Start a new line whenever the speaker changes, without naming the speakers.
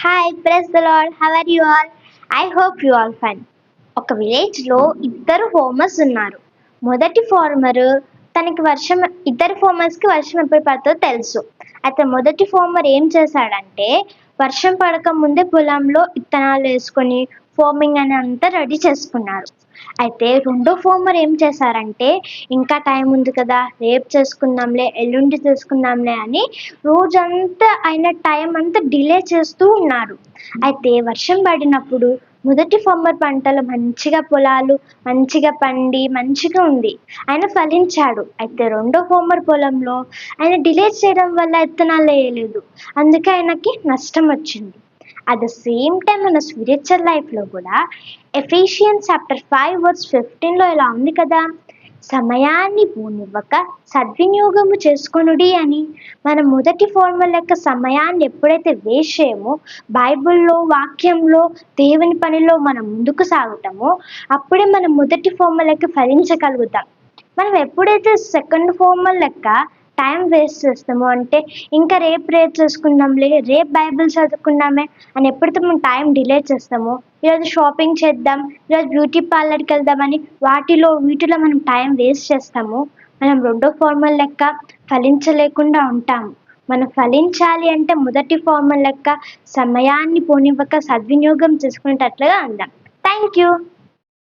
Hi praise the Lord, how are you all? I hope you all fine. ఒక విలేజ్లో ఇద్దరు farmers ఉన్నారు. మొదటి ఫార్మర్ ఇద్దరు ఫార్మర్స్కి వర్షం ఎప్పుడు పడుతుందో తెలుసు. అయితే మొదటి ఫార్మర్ ఏం చేశాడంటే వర్షం పడక ముందే పొలంలో విత్తనాలు వేసుకొని ఫార్మింగ్ అని అంతా రెడీ చేసుకున్నారు. అయితే రెండో ఫార్మర్ ఏం చేశారంటే ఇంకా టైం ఉంది కదా, రేపు చేసుకుందాంలే, ఎల్లుండి చేసుకుందాంలే అని రోజంతా అయిన టైం అంతా డిలే చేస్తూ ఉన్నారు. అయితే వర్షం పడినప్పుడు మొదటి ఫార్మర్ పంటలు పొలాలు మంచిగా పండి మంచిగా ఉంది, ఆయన ఫలించాడు. అయితే రెండో ఫార్మర్ పొలంలో ఆయన డిలే చేయడం వల్ల విత్తనాలు వేయలేదు, అందుకే ఆయనకి నష్టం వచ్చింది. అట్ ద సేమ్ టైం మన స్పిరిచువల్ లైఫ్లో కూడా ఎఫిషియన్స్ చాప్టర్ 5:15 ఇలా ఉంది కదా, సమయాన్ని పోనివ్వక సద్వినియోగము చేసుకొనుడి అని. మనం మొదటి ఫార్ములా యొక్క సమయాన్ని ఎప్పుడైతే వేస్ట్ చేయమో, బైబిల్లో వాక్యంలో దేవుని పనిలో మనం ముందుకు సాగుతామో అప్పుడే మనం మొదటి ఫార్ములాకి ఫలించగలుగుతాం. మనం ఎప్పుడైతే సెకండ్ ఫార్ములా లెక్క టైం వేస్ట్ చేస్తామో, అంటే ఇంకా రేపు చేసుకుందాంలే, రేపు బైబిల్ చదువుకుందామే అని ఎప్పుడైతే మనం టైం డిలే చేస్తామో, ఈరోజు షాపింగ్ చేద్దాం, ఈరోజు బ్యూటీ పార్లర్కి వెళ్దామని వీటిలో మనం టైం వేస్ట్ చేస్తాము, మనం రెండో ఫార్ములా లెక్క ఫలించలేకుండా ఉంటాము. మనం ఫలించాలి అంటే మొదటి ఫార్ములా లెక్క సమయాన్ని పోనివ్వక సద్వినియోగం చేసుకునేటట్లుగా ఉందాం. Thank you.